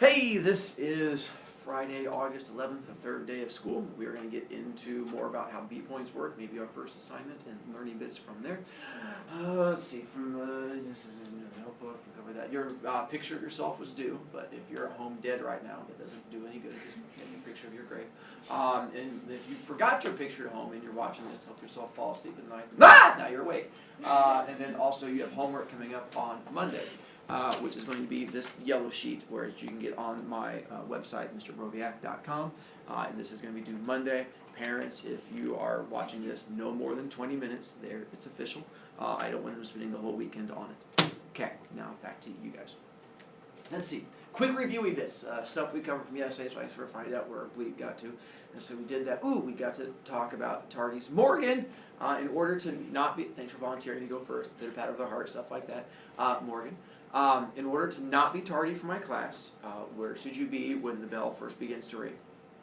Hey, this is Friday, August 11th, the third day of school. We are going to get into more about how B points work, maybe our first assignment, and learning bits from there. Let's see, from the notebook, cover that. Your picture of yourself was due, but if you're at home dead right now, that doesn't do any good. Just take a picture of your grave. And if you forgot your picture at home and you're watching this to help yourself fall asleep at night, now you're awake. And then also you have homework coming up on Monday. Which is going to be this yellow sheet, where you can get on my website, Brovicast.com, and this is going to be due Monday. Parents, if you are watching this, no more than 20 minutes. There, it's official. I don't want them spending the whole weekend on it. Okay, now back to you guys. Let's see. Quick review bits. Stuff we covered from yesterday, so I sort of find out where we got to. And so we did that. We got to talk about tardies. Morgan, in order to not be, thanks for volunteering to go first, did a pat with our heart, stuff like that. Morgan. In order to not be tardy for my class, where should you be when the bell first begins to ring?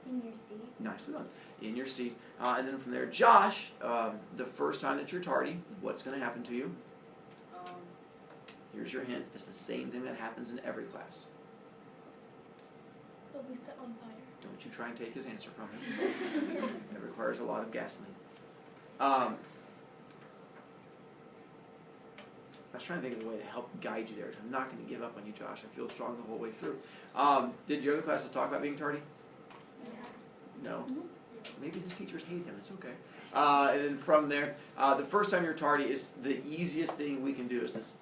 In your seat. Nicely done. In your seat. And then from there, Josh, the first time that you're tardy, what's going to happen to you? Here's your hint. It's the same thing that happens in every class. It'll be set on fire. Don't you try and take his answer from him. It requires a lot of gasoline. I was trying to think of a way to help guide you there. I'm not going to give up on you, Josh. I feel strong the whole way through. Did your other classes talk about being tardy? Yeah. No? Maybe his teachers hate him. It's okay. And then from there, the first time you're tardy is the easiest thing we can do. Is this?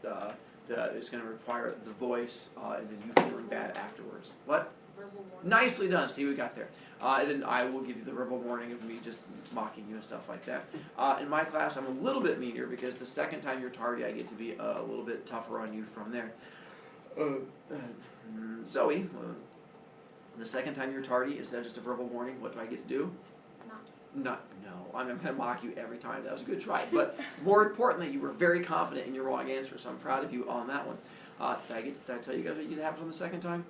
It's going to require the voice and then you feeling bad afterwards. What? Verbal warning. Nicely done. See, we got there. And then I will give you the verbal warning of me just mocking you and stuff like that. In my class, I'm a little bit meaner because the second time you're tardy, I get to be a little bit tougher on you from there. Zoe, the second time you're tardy, instead of just a verbal warning, what do I get to do? No, I'm going to mock you every time. That was a good try. But more importantly, you were very confident in your wrong answer, so I'm proud of you on that one. Did I tell you guys what happened on the second time?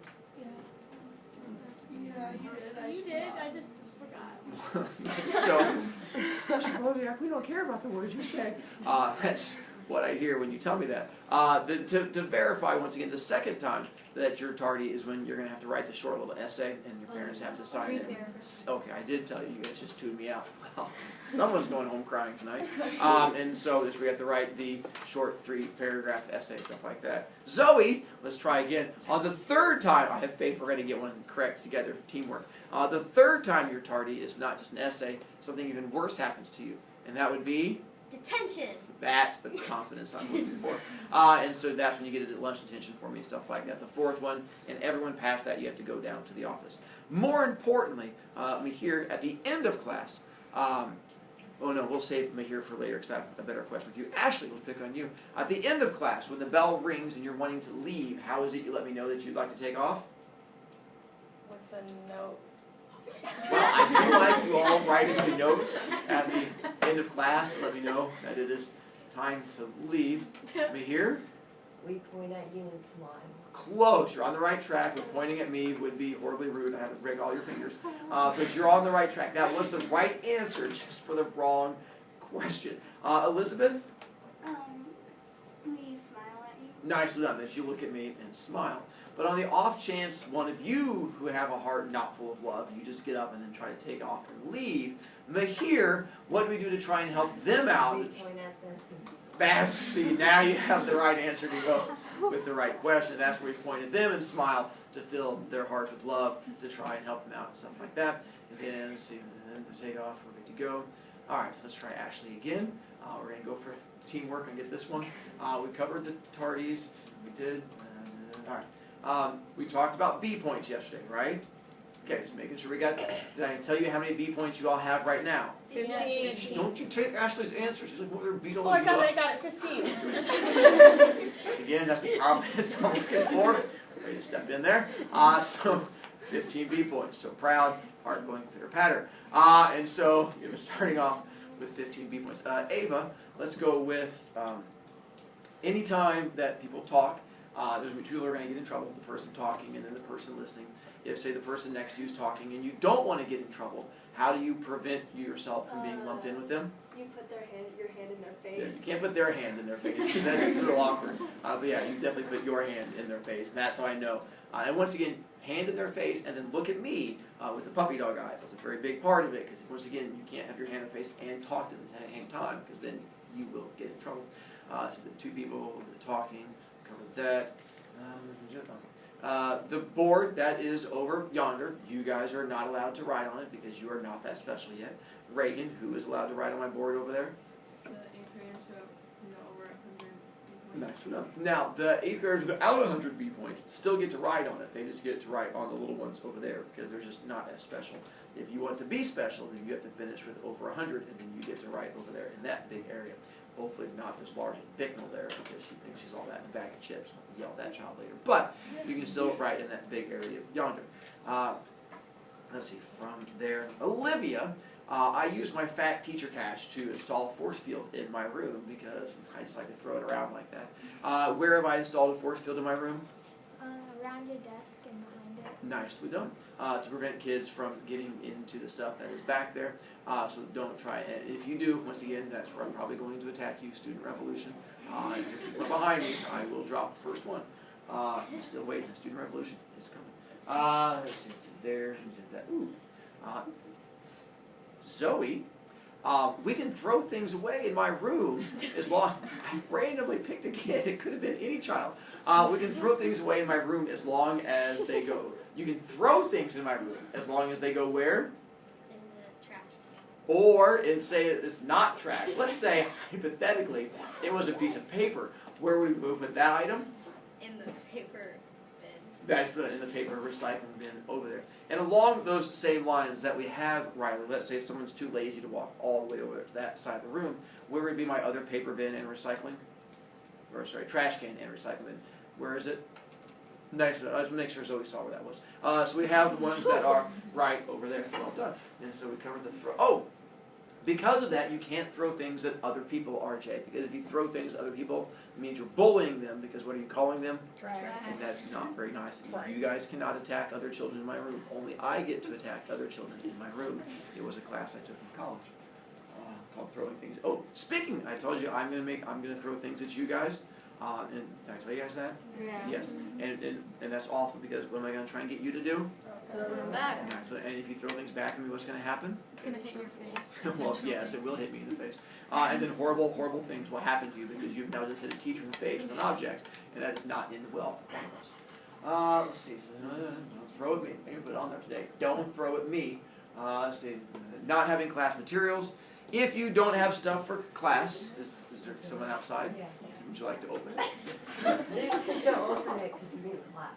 Yeah, you did. I just forgot. So, we don't care about the words you say. That's what I hear when you tell me that. To verify, once again, the second time that you're tardy is when you're going to have to write the short little essay, and your parents have to sign it. Okay, I did tell you. You guys just tuned me out. Well, someone's going home crying tonight. And so we have to write the short 3-paragraph essay, stuff like that. Zoe, let's try again. On the third time, I have faith we're going to get one correct together, teamwork. The third time you're tardy is not just an essay, something even worse happens to you. And that would be? Detention. That's the confidence I'm looking for. And so that's when you get a lunch detention for me and stuff like that. The fourth one, and everyone past that, you have to go down to the office. More importantly, here at the end of class, we'll save Mahir for later because I have a better question for you. Ashley, we'll pick on you. At the end of class, when the bell rings and you're wanting to leave, how is it you let me know that you'd like to take off? With a note. Well, I do like you all writing the notes at the end of class to let me know that it is time to leave. Mahir? We point at you and smile. Close. You're on the right track, but pointing at me would be horribly rude. I have to break all your fingers. But you're on the right track. That was the right answer, just for the wrong question. Elizabeth? We smile at you. Nicely done. That you look at me and smile. But on the off chance one of you who have a heart not full of love, you just get up and then try to take off and leave. Mahir, what do we do to try and help them out? We point at them. See, now you have the right answer to go with the right question. That's where we point at them and smile to fill their hearts with love to try and help them out and stuff like that. And then, let's see, and then we take off, we're good to go. All right, let's try Ashley again. We're going to go for teamwork and get this one. We covered the tardies. We did. All right. We talked about B points yesterday, right? Okay, just making sure we got that. Did I tell you how many B points you all have right now? 15. Don't you take Ashley's answer. She's like, well, they're beat all Oh, I got it, 15. Again, that's the confidence I'm looking for. Way to step in there. So 15 B points. So proud, heart going pitter-patter. And so you're starting off with 15 B points. Ava, let's go with anytime that people talk There's going to be two people who are going to get in trouble, the person talking and then the person listening. If, say, the person next to you is talking and you don't want to get in trouble, how do you prevent yourself from being lumped in with them? You put your hand in their Yeah, face. you can't put their hand in their face, because that's a little awkward. But yeah, you definitely put your hand in their face, and that's how I know. And once again, hand in their face, and then look at me with the puppy dog eyes. That's a very big part of it, because once again, you can't have your hand in the face and talk at the same time, because then you will get in trouble. So the two people talking, covered that. The board that is over yonder, you guys are not allowed to ride on it because you are not that special yet. Reagan, who is allowed to ride on my board over there? The 8th grade show, over 100. Nice enough. Now, the 8th graders without 100 B points still get to ride on it. They just get to ride on the little ones over there because they're just not as special. If you want to be special, then you have to finish with over 100, and then you get to ride over there in that big area. Hopefully not as large as Bicknell there because she thinks she's all that in a bag of chips. I'll yell at that child later. But you can still ride in that big area yonder. Let's see, from there, Olivia, I use my fat teacher cash to install a force field in my room because I just like to throw it around like that. Where have I installed a force field in my room? Around your desk and behind it. Nicely done. To prevent kids from getting into the stuff that is back there. So don't try it. If you do, once again, that's where I'm probably going to attack you, Student Revolution. If you are behind me, I will drop the first one. I'm still waiting. Student Revolution is coming. Let's see, it's there. We did that. Ooh. Zoe, we can throw things away in my room as long I randomly picked a kid. It could have been any child. We can throw things away in my room as long as they go. You can throw things in my room as long as they go where? In the trash can. Or and say it's not trash. Let's say hypothetically it was a piece of paper. Where would we put that item? In the paper bin. That's in the paper recycling bin over there. And along those same lines that we have, Riley, let's say someone's too lazy to walk all the way over to that side of the room, where would be my other paper bin and recycling? Or sorry, trash can and recycling bin. Where is it? Nice. I just make sure Zoe saw where that was. So we have the ones that are right over there. Well done. And so we covered the throw. Oh! Because of that, you can't throw things at other people, RJ. Because if you throw things at other people, it means you're bullying them. Because what are you calling them? Trash. And that's not very nice. You guys cannot attack other children in my room. Only I get to attack other children in my room. It was a class I took in college called throwing things. Oh, speaking, I told you I'm gonna throw things at you guys. And did I tell you guys that? Yeah. Yes. And that's awful because what am I gonna try and get you to do? Throw them back. And if you throw things back at me, what's gonna happen? It's gonna hit your face. Well, yes, it will hit me in the face. And then horrible, horrible things will happen to you because you've now just hit a teacher in the face with an object, and that is not in well for one of us. Let's see. So, don't throw at me. Maybe put it on there today. Don't throw at me. Let's see. Not having class materials. If you don't have stuff for class, is there someone outside? Yeah. Would you like to open it? Don't open it because you need to clap.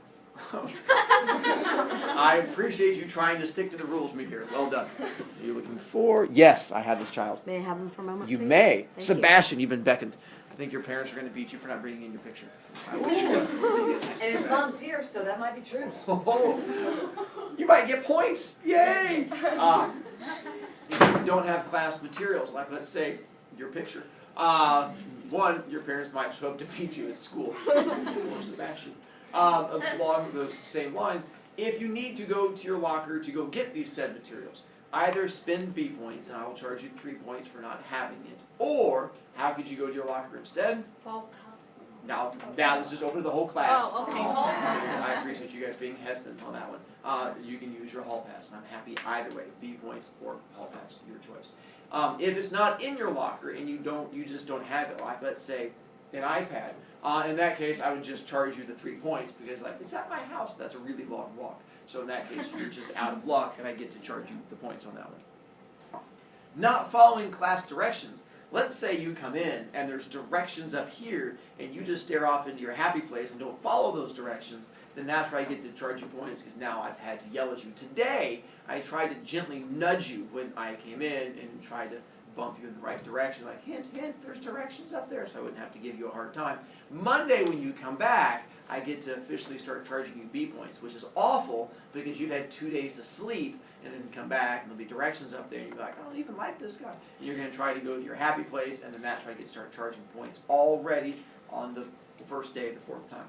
I appreciate you trying to stick to the rules, me here. Well done. Are you looking for? Yes, I have this child. May I have him for a moment, You please? may. Thank Sebastian, you've been beckoned. I think your parents are going to beat you for not bringing in your picture. I wish you would. And his mom's here, so that might be true. You might get points. Yay! If you don't have class materials, like let's say your picture, one, your parents might show up to beat you at school. Or Sebastian. Along those same lines, if you need to go to your locker to go get these said materials, either spend B points, and I will charge you 3 points for not having it, or how could you go to your locker instead? Now this is open to the whole class. Oh, okay. I appreciate you guys being hesitant on that one. You can use your hall pass, and I'm happy either way, B points or hall pass, your choice. If it's not in your locker and you just don't have it, like let's say an iPad, in that case I would just charge you the 3 points because like it's at my house. That's a really long walk. So in that case you're just out of luck, and I get to charge you the points on that one. Not following class directions. Let's say you come in and there's directions up here and you just stare off into your happy place and don't follow those directions, then that's where I get to charge you points because now I've had to yell at you. Today, I tried to gently nudge you when I came in and tried to bump you in the right direction, like hint, hint, there's directions up there, so I wouldn't have to give you a hard time. Monday when you come back, I get to officially start charging you B points, which is awful because you've had 2 days to sleep and then come back and there'll be directions up there and you'll be like, I don't even like this guy. And you're going to try to go to your happy place, and then that's where I get to start charging points already on the first day of the fourth time.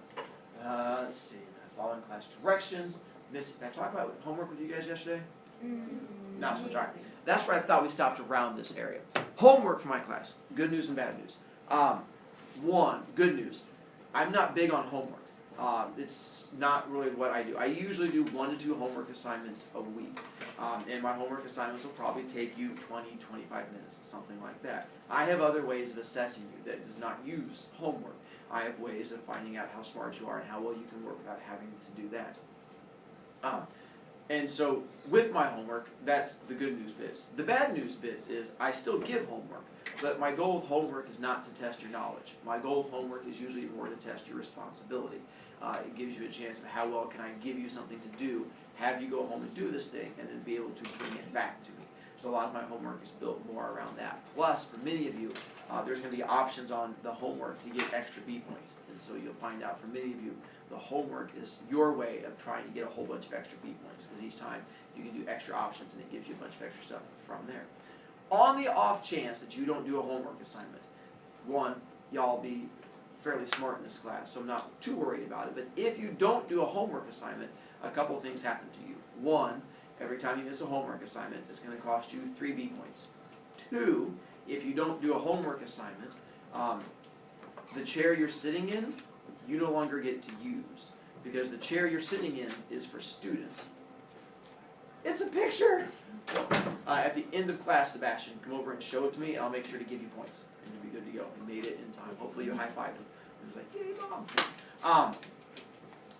Let's see. Following class directions. Did I talk about homework with you guys yesterday? Not so much. All right. That's where I thought we stopped around this area. Homework for my class. Good news and bad news. One, good news. I'm not big on homework. It's not really what I do. I usually do 1 to 2 homework assignments a week. And my homework assignments will probably take you 20, 25 minutes, something like that. I have other ways of assessing you that does not use homework. I have ways of finding out how smart you are and how well you can work without having to do that. And so with my homework, that's the good news bits. The bad news bits is I still give homework, but my goal with homework is not to test your knowledge. My goal with homework is usually more to test your responsibility. It gives you a chance of how well can I give you something to do, have you go home and do this thing, and then be able to bring it back to me. So a lot of my homework is built more around that. Plus, for many of you, there's going to be options on the homework to get extra B points. And so you'll find out for many of you, the homework is your way of trying to get a whole bunch of extra B points. Because each time you can do extra options and it gives you a bunch of extra stuff from there. On the off chance that you don't do a homework assignment, one, y'all be fairly smart in this class, so I'm not too worried about it. But if you don't do a homework assignment, a couple things happen to you. One, every time you miss a homework assignment, it's going to cost you 3 B points. 2, if you don't do a homework assignment, the chair you're sitting in, you no longer get to use. Because the chair you're sitting in is for students. It's a picture! At the end of class, Sebastian, come over and show it to me, and I'll make sure to give you points. And you'll be good to go. You made it in time. Hopefully you high-fived him. He was like, yay, Mom!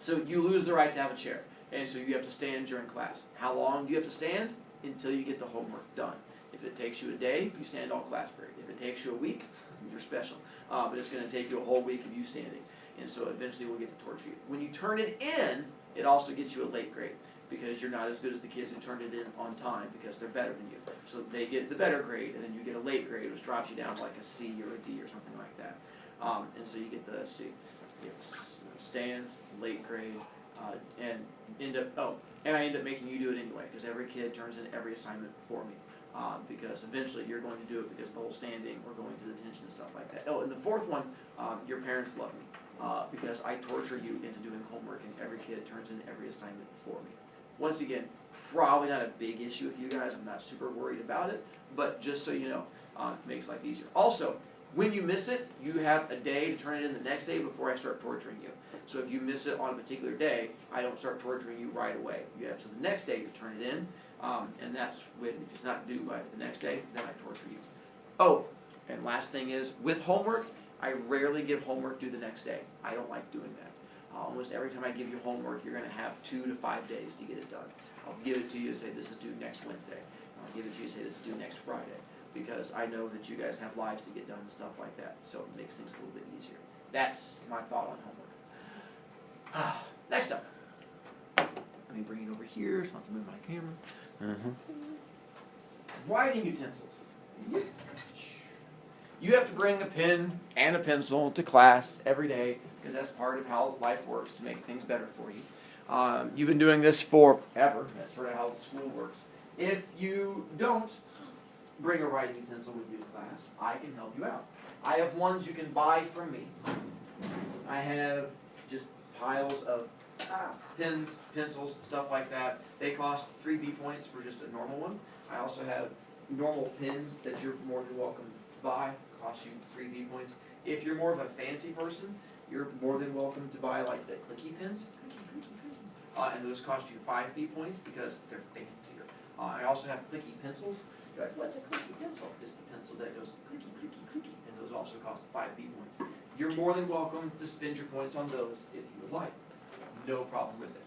So you lose the right to have a chair. And so you have to stand during class. How long do you have to stand? Until you get the homework done. If it takes you a day, you stand all class period. If it takes you a week, you're special. But it's going to take you a whole week of you standing. And so eventually we'll get to torture you. When you turn it in, it also gets you a late grade. Because you're not as good as the kids who turned it in on time because they're better than you. So they get the better grade, and then you get a late grade, which drops you down to like a C or a D or something like that. And so you get the C. Yes, stand, late grade, and I end up making you do it anyway, because every kid turns in every assignment for me. Because eventually you're going to do it because of the whole standing or going to detention and stuff like that. Oh, and the fourth one, your parents love me. Because I torture you into doing homework, and every kid turns in every assignment for me. Once again, probably not a big issue with you guys. I'm not super worried about it, but just so you know, it makes life easier. Also, when you miss it, you have a day to turn it in the next day before I start torturing you. So if you miss it on a particular day, I don't start torturing you right away. You have to the next day to turn it in, and that's when, if it's not due by the next day, then I torture you. Oh, and last thing is, with homework, I rarely give homework due the next day. I don't like doing that. Almost every time I give you homework, you're going to have 2 to 5 days to get it done. I'll give it to you and say this is due next Wednesday. I'll give it to you and say this is due next Friday. Because I know that you guys have lives to get done and stuff like that. So it makes things a little bit easier. That's my thought on homework. Next up. Let me bring it over here so I don't have to move my camera. Writing utensils. You have to bring a pen and a pencil to class every day because that's part of how life works to make things better for you. You've been doing this forever. That's sort of how the school works. If you don't bring a writing utensil with you to class, I can help you out. I have ones you can buy from me. I have just piles of pens, pencils, stuff like that. They cost 3 B points for just a normal one. I also have normal pens that you're more than welcome to buy. Cost you 3 B points. If you're more of a fancy person, you're more than welcome to buy like the clicky pens. And those cost you 5 B points because they're fancier. I also have clicky pencils. You're like, what's a clicky pencil? It's the pencil that goes clicky, clicky, clicky. And those also cost 5 B points. You're more than welcome to spend your points on those if you would like. No problem with it.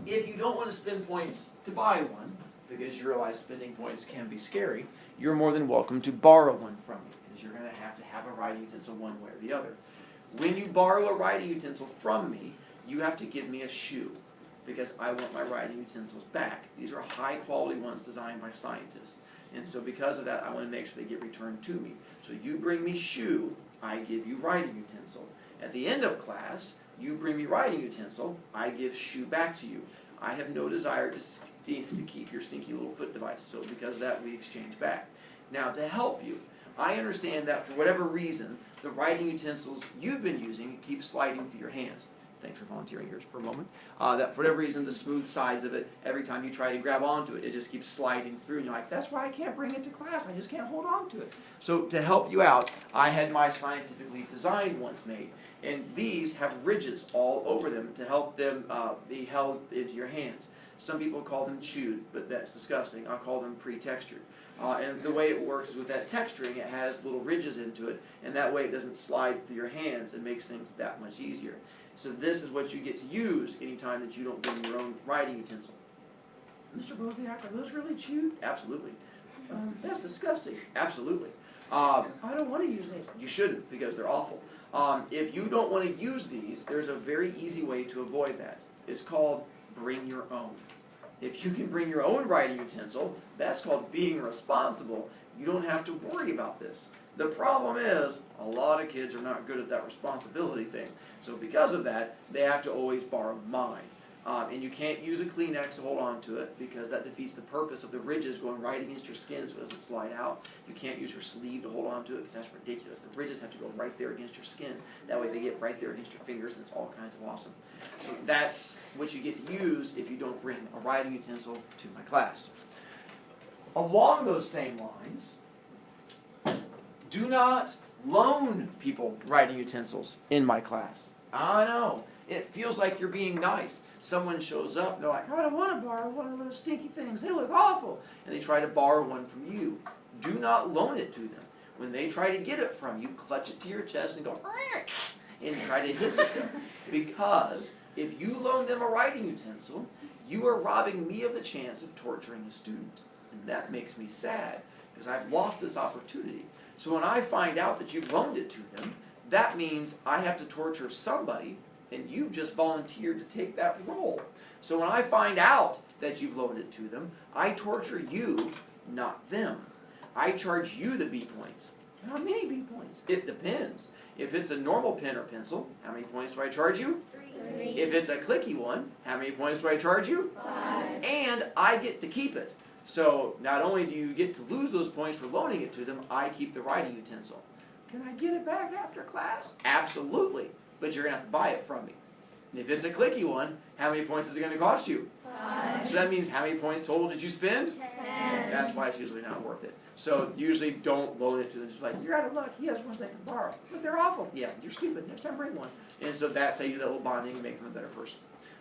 If you don't want to spend points to buy one, because you realize spending points can be scary, you're more than welcome to borrow one from me, because you're going to have a writing utensil one way or the other. When you borrow a writing utensil from me, you have to give me a shoe, because I want my writing utensils back. These are high quality ones designed by scientists. And so because of that, I want to make sure they get returned to me. So you bring me shoe, I give you writing utensil. At the end of class, you bring me writing utensil, I give shoe back to you. I have no desire to keep your stinky little foot device, so because of that, we exchange back. Now, to help you, I understand that for whatever reason, the writing utensils you've been using keep sliding through your hands. thanks for volunteering here for a moment, that for whatever reason, the smooth sides of it, every time you try to grab onto it, it just keeps sliding through, and you're like, that's why I can't bring it to class, I just can't hold on to it. So to help you out, I had my scientifically designed ones made, and these have ridges all over them to help them be held into your hands. Some people call them chewed, but that's disgusting. I call them pre-textured. And the way it works is with that texturing, it has little ridges into it, and that way it doesn't slide through your hands and makes things that much easier. So this is what you get to use anytime that you don't bring your own writing utensil. Mr. Brovicast, are those really chewed? Absolutely. That's disgusting. Absolutely. I don't want to use these. You shouldn't, because they're awful. If you don't want to use these, there's a very easy way to avoid that. It's called bring your own. If you can bring your own writing utensil, that's called being responsible. You don't have to worry about this. The problem is, a lot of kids are not good at that responsibility thing. So because of that, they have to always borrow mine. And you can't use a Kleenex to hold on to it because that defeats the purpose of the ridges going right against your skin so it doesn't slide out. You can't use your sleeve to hold on to it because that's ridiculous. The ridges have to go right there against your skin. That way they get right there against your fingers and it's all kinds of awesome. So that's what you get to use if you don't bring a writing utensil to my class. Along those same lines, do not loan people writing utensils in my class. I know, it feels like you're being nice. Someone shows up, they're like, I don't want to borrow one of those stinky things, they look awful. And they try to borrow one from you. Do not loan it to them. When they try to get it from you, clutch it to your chest and go, and try to hiss at them. Because if you loan them a writing utensil, you are robbing me of the chance of torturing a student. And that makes me sad, because I've lost this opportunity. So when I find out that you've loaned it to them, that means I have to torture somebody, and you've just volunteered to take that role. So when I find out that you've loaned it to them, I torture you, not them. I charge you the B points. How many B points? It depends. If it's a normal pen or pencil, how many points do I charge you? 3. If it's a clicky one, how many points do I charge you? 5. And I get to keep it. So not only do you get to lose those points for loaning it to them, I keep the writing utensil. Can I get it back after class? Absolutely. But you're going to have to buy it from me. And if it's a clicky one, how many points is it going to cost you? 5. So that means how many points total did you spend? 10. That's why it's usually not worth it. So usually don't loan it to them. Just like, you're out of luck. He has ones they can borrow. But they're awful. Yeah, you're stupid. Next time bring one. And so that's how you do that little bonding and make them a better person.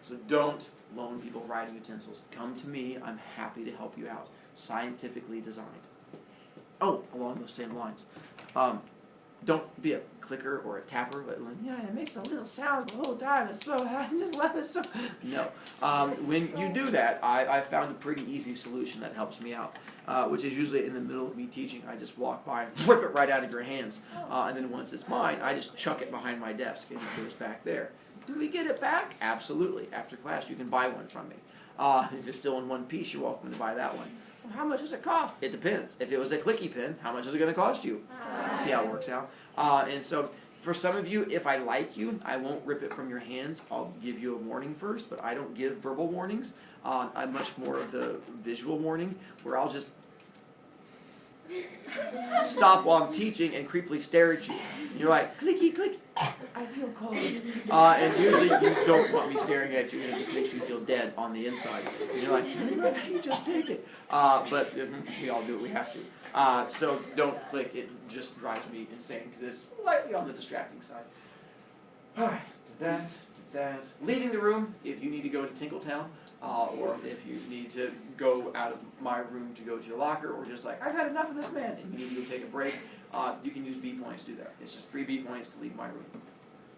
So don't loan people writing utensils. Come to me. I'm happy to help you out. Scientifically designed. Oh, along those same lines. Don't be a clicker or a tapper. But yeah, it makes the little sounds the whole time. It's so I just love it so. No. When you do that, I found a pretty easy solution that helps me out, which is usually in the middle of me teaching. I just walk by and rip it right out of your hands. And then once it's mine, I just chuck it behind my desk and it goes back there. Do we get it back? Absolutely. After class, you can buy one from me. If it's still in one piece, you're welcome to buy that one. Well, how much does it cost? It depends. If it was a clicky pen, how much is it going to cost you? See how it works out? And so for some of you, if I like you, I won't rip it from your hands. I'll give you a warning first, but I don't give verbal warnings. I'm much more of the visual warning, where I'll just stop while I'm teaching and creepily stare at you. You're like, clicky, click. I feel cold. And usually you don't want me staring at you, and it just makes you feel dead on the inside. And you're like, you just take it. But we all do it, we have to. So don't click, it just drives me insane, because it's slightly on the distracting side. Alright, did that. Leaving the room, if you need to go to Tinkletown, or if you need to go out of my room to go to your locker, or just like, I've had enough of this man, and you need to go take a break, you can use B points to do that. It's just 3 B points to leave my room.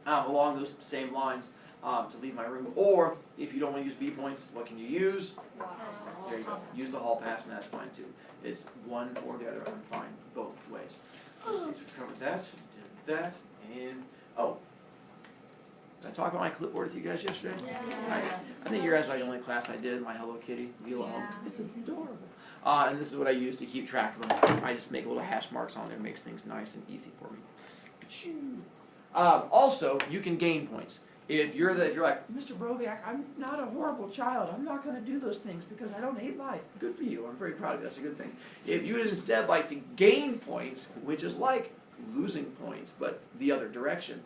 Along those same lines, to leave my room. Or, if you don't want to use B points, what can you use? There you go. Use the hall pass, and that's fine too. It's one or the other. I'm fine both ways. Let's see, so we covered that, did that, and, oh. Did I talk about my clipboard with you guys yesterday? Yeah. I think you guys are the only class I did, my Hello Kitty, Vila home. Yeah. It's adorable. And this is what I use to keep track of them. I just make little hash marks on there. It makes things nice and easy for me. Also, you can gain points. If you're like, Mr. Brovicast, I'm not a horrible child. I'm not going to do those things because I don't hate life. Good for you. I'm very proud of you. That's a good thing. If you would instead like to gain points, which is like losing points, but the other direction.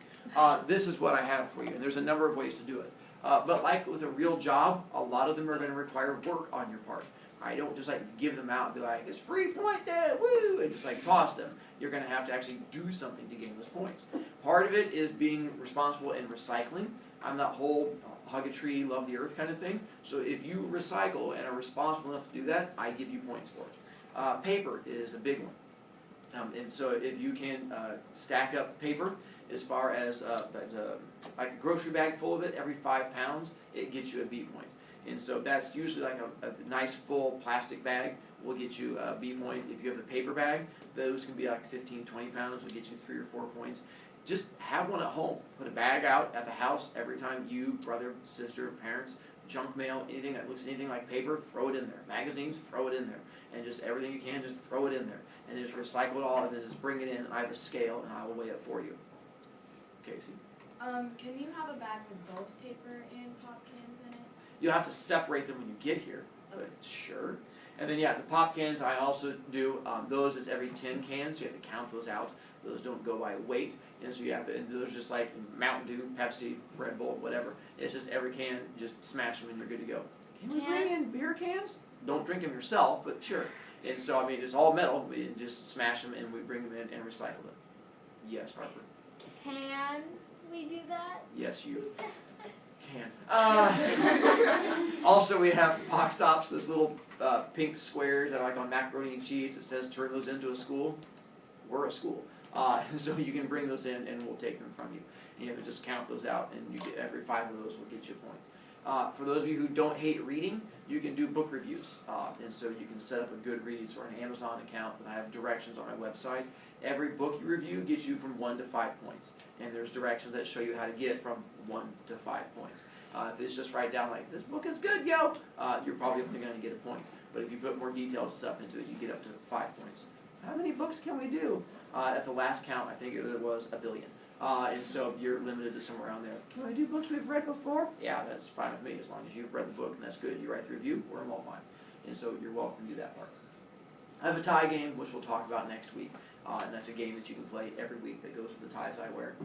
This is what I have for you, and there's a number of ways to do it. But like with a real job, a lot of them are going to require work on your part. I don't just like give them out and be like, it's free point day, woo, and just like toss them. You're going to have to actually do something to gain those points. Part of it is being responsible in recycling. I'm that whole hug a tree, love the earth kind of thing. So if you recycle and are responsible enough to do that, I give you points for it. Paper is a big one. And so if you can stack up paper as far as like a grocery bag full of it every 5 pounds, it gets you a B point. And so that's usually like a nice full plastic bag will get you a B point. If you have the paper bag, those can be like 15, 20 pounds, will get you 3 or 4 points. Just have one at home. Put a bag out at the house every time you, brother, sister, parents, junk mail, anything that looks anything like paper, throw it in there. Magazines, throw it in there. And just everything you can, just throw it in there. And then just recycle it all and then just bring it in. And I have a scale and I will weigh it for you. Casey? Can you have a bag with both paper and pop cans in it? You'll have to separate them when you get here, but sure. And then yeah, the pop cans I also do, those is every 10 cans, so you have to count those out. Those don't go by weight, and so you have to, and those are just like Mountain Dew, Pepsi, Red Bull, whatever. It's just every can, just smash them and you're good to go. Can we bring in beer cans? Don't drink them yourself, but sure. And so, I mean, it's all metal, we just smash them and we bring them in and recycle them. Yes, Harper? Can we do that? Yes, you can. Also, we have box tops, those little pink squares that are like on macaroni and cheese that says turn those into a school. We're a school. So you can bring those in and we'll take them from you. And you have to just count those out and you get every 5 of those will get you a point. For those of you who don't hate reading, you can do book reviews. And so you can set up a Goodreads or an Amazon account, and I have directions on my website. Every book you review gets you from 1 to 5 points. And there's directions that show you how to get from 1 to 5 points. If it's just write down like, this book is good, yo, you're probably only going to get a point. But if you put more details and stuff into it, you get up to 5 points. How many books can we do? At the last count, I think it was 1 billion. And so you're limited to somewhere around there. Can I do books we've read before? Yeah, that's fine with me, as long as you've read the book and that's good. You write the review, we're all fine. And so you're welcome to do that part. I have a tie game, which we'll talk about next week. And that's a game that you can play every week that goes with the ties I wear.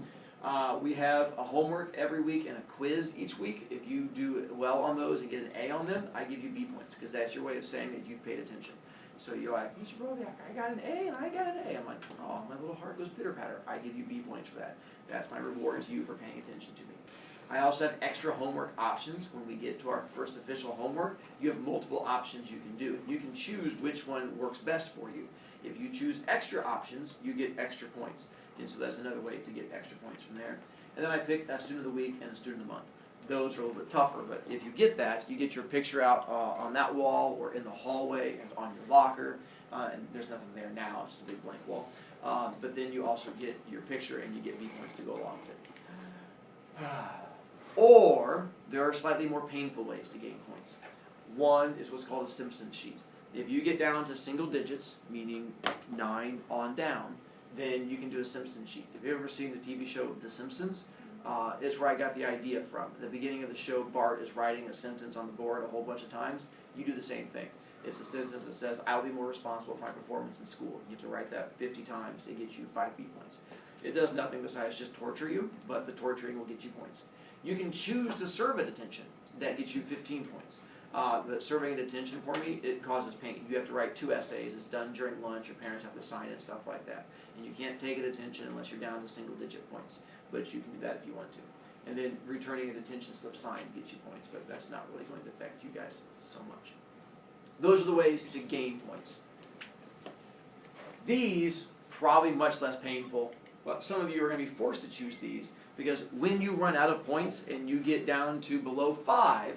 We have a homework every week and a quiz each week. If you do well on those and get an A on them, I give you B points, because that's your way of saying that you've paid attention. So you're like, Mr. Broviak, I got an A and I got an A. I'm like, oh, my little heart goes pitter-patter. I give you B points for that. That's my reward to you for paying attention to me. I also have extra homework options. When we get to our first official homework, you have multiple options you can do. You can choose which one works best for you. If you choose extra options, you get extra points. And so that's another way to get extra points from there. And then I pick a student of the week and a student of the month. Those are a little bit tougher, but if you get that, you get your picture out on that wall or in the hallway and on your locker. And there's nothing there now, it's a big blank wall. But then you also get your picture and you get B points to go along with it. Or there are slightly more painful ways to gain points. One is what's called a Simpson sheet. If you get down to single digits, meaning 9 on down, then you can do a Simpson sheet. Have you ever seen the TV show The Simpsons? It's where I got the idea from. At the beginning of the show, Bart is writing a sentence on the board a whole bunch of times. You do the same thing. It's a sentence that says, I'll be more responsible for my performance in school. You have to write that 50 times. It gets you 5 B points. It does nothing besides just torture you, but the torturing will get you points. You can choose to serve at attention. That gets you 15 points. But serving at attention for me, it causes pain. You have to write 2 essays. It's done during lunch. Your parents have to sign it, stuff like that. And you can't take it at attention unless you're down to single-digit points. But you can do that if you want to. And then returning an attention slip signed gets you points, but that's not really going to affect you guys so much. Those are the ways to gain points. These, probably much less painful. Well, some of you are going to be forced to choose these, because when you run out of points and you get down to below 5,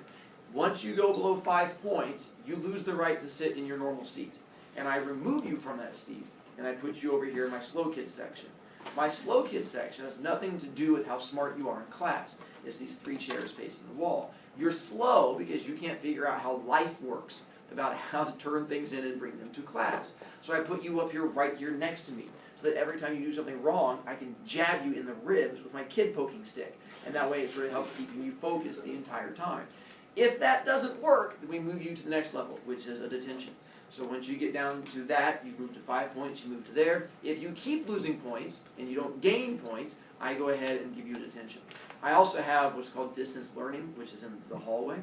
once you go below 5 points, you lose the right to sit in your normal seat. And I remove you from that seat, and I put you over here in my slow kids section. My slow kids section has nothing to do with how smart you are in class. It's these 3 chairs facing the wall. You're slow because you can't figure out how life works, about how to turn things in and bring them to class. So I put you up here, right here next to me, so that every time you do something wrong, I can jab you in the ribs with my kid poking stick. And that way it sort of helps keeping you focused the entire time. If that doesn't work, then we move you to the next level, which is a detention. So once you get down to that, you move to 5 points, you move to there. If you keep losing points and you don't gain points, I go ahead and give you a detention. I also have what's called distance learning, which is in the hallway,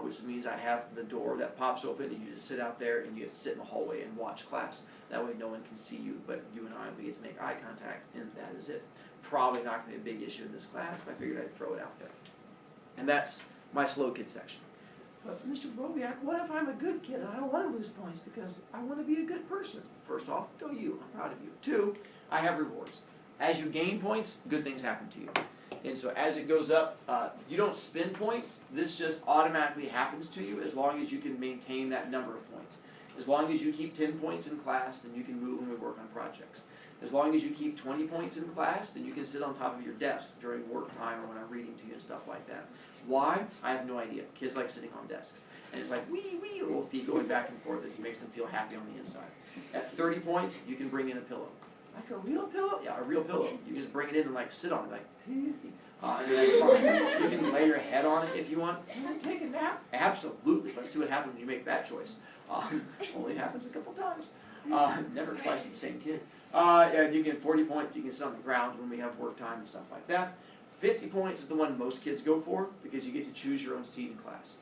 which means I have the door that pops open and you just sit out there and you get to sit in the hallway and watch class. That way no one can see you, but you and I, we get to make eye contact, and that is it. Probably not going to be a big issue in this class, but I figured I'd throw it out there. And that's my slow kid section. But Mr. Broviak, what if I'm a good kid and I don't want to lose points because I want to be a good person? First off, go you. I'm proud of you. 2, I have rewards. As you gain points, good things happen to you. And so as it goes up, you don't spend points. This just automatically happens to you as long as you can maintain that number of points. As long as you keep 10 points in class, then you can move when we work on projects. As long as you keep 20 points in class, then you can sit on top of your desk during work time or when I'm reading to you and stuff like that. Why? I have no idea. Kids like sitting on desks. And it's like wee, little feet going back and forth. It makes them feel happy on the inside. At 30 points, you can bring in a pillow. Like a real pillow? Yeah, a real pillow. You can just bring it in and like sit on it, like poofy. And that's fine. You can lay your head on it if you want. And take a nap? Absolutely. Let's see what happens when you make that choice. Only happens a couple times. Never twice the same kid. And you can 40 points, you can sit on the ground when we have work time and stuff like that. 50 points is the one most kids go for because you get to choose your own seat in class.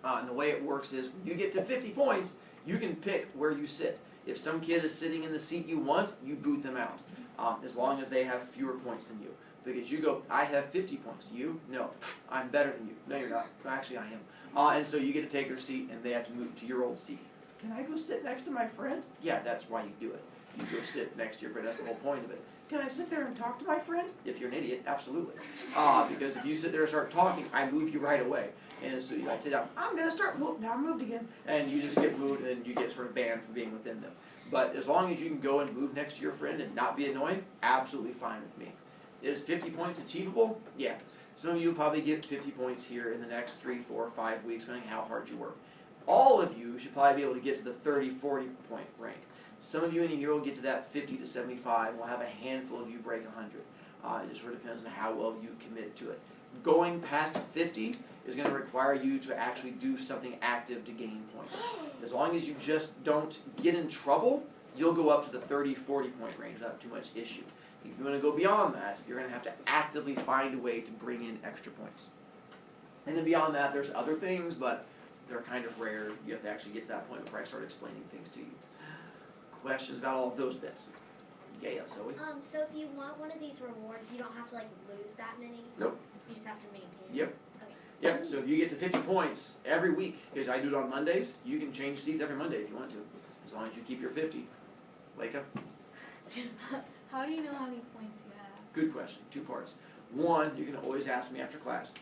And the way it works is when you get to 50 points, you can pick where you sit. If some kid is sitting in the seat you want, you boot them out, as long as they have fewer points than you. Because you go, I have 50 points. You? No. I'm better than you. No, you're not. Actually, I am. And so you get to take their seat, and they have to move to your old seat. Can I go sit next to my friend? Yeah, that's why you do it. You go sit next to your friend. That's the whole point of it. Can I sit there and talk to my friend? If you're an idiot, absolutely. Because if you sit there and start talking, I move you right away. And so you like sit down, I'm going to start, whoop, now I'm moved again. And you just get moved, and then you get sort of banned from being within them. But as long as you can go and move next to your friend and not be annoying, absolutely fine with me. Is 50 points achievable? Yeah. Some of you will probably get 50 points here in the next 3, 4, 5 weeks, depending on how hard you work. All of you should probably be able to get to the 30, 40 point rank. Some of you in a year will get to that 50 to 75. We'll have a handful of you break 100. It just sort of depends on how well you commit to it. Going past 50 is going to require you to actually do something active to gain points. As long as you just don't get in trouble, you'll go up to the 30, 40 point range without too much issue. If you want to go beyond that, you're going to have to actively find a way to bring in extra points. And then beyond that, there's other things, but they're kind of rare. You have to actually get to that point before I start explaining things to you. Questions about all of those bits? Yeah, Zoe? So if you want one of these rewards, you don't have to, like, lose that many? Nope. You just have to maintain it? Yep. Okay. Yep, so if you get to 50 points every week, because I do it on Mondays, you can change seats every Monday if you want to, as long as you keep your 50. Leica? How do you know how many points you have? Good question. 2 parts. 1, you can always ask me after class.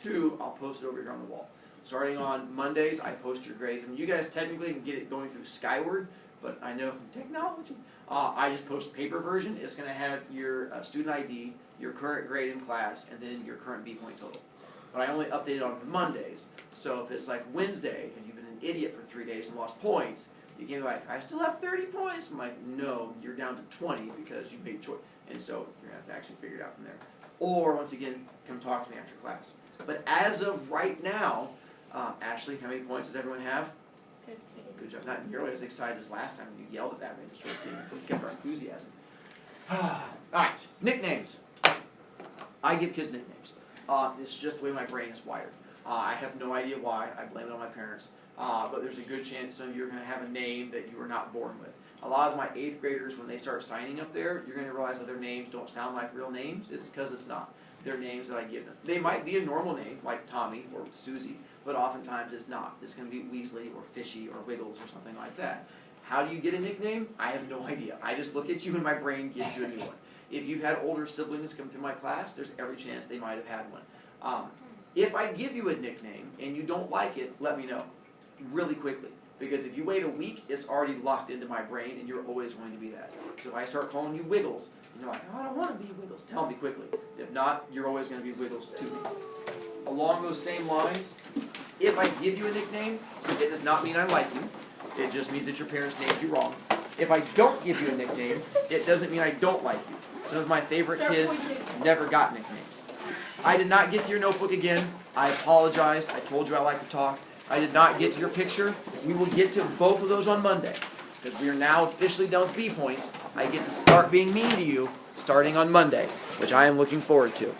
2, I'll post it over here on the wall. Starting on Mondays, I post your grades. I mean, you guys technically can get it going through Skyward, but I know technology. I just post paper version. It's going to have your student ID, your current grade in class, and then your current B point total. But I only update it on Mondays. So if it's like Wednesday and you've been an idiot for 3 days and lost points, you can be like, I still have 30 points. I'm like, no, you're down to 20 because you made choice. And so you're going to have to actually figure it out from there. Or, once again, come talk to me after class. But as of right now, Ashley, how many points does everyone have? 15. Good job. Not nearly as excited as last time when you yelled at that. It sort of seemed we kept our enthusiasm. Alright, nicknames. I give kids nicknames. It's just the way my brain is wired. I have no idea why. I blame it on my parents. But there's a good chance some of you are going to have a name that you were not born with. A lot of my 8th graders, when they start signing up there, you're going to realize that their names don't sound like real names. It's because it's not. They're names that I give them. They might be a normal name, like Tommy or Susie, but oftentimes it's not. It's going to be Weasley or Fishy or Wiggles or something like that. How do you get a nickname? I have no idea. I just look at you and my brain gives you a new one. If you've had older siblings come through my class, there's every chance they might have had one. If I give you a nickname and you don't like it, let me know really quickly. Because if you wait a week, it's already locked into my brain and you're always going to be that. So if I start calling you Wiggles, and you're like, oh, I don't want to be Wiggles, tell me quickly. If not, you're always going to be Wiggles to me. Along those same lines, if I give you a nickname, it does not mean I like you. It just means that your parents named you wrong. If I don't give you a nickname, it doesn't mean I don't like you. Some of my favorite kids never got nicknames. I did not get to your notebook again. I apologize. I told you I like to talk. I did not get to your picture. We will get to both of those on Monday. Because we are now officially done with B points. I get to start being mean to you starting on Monday, which I am looking forward to.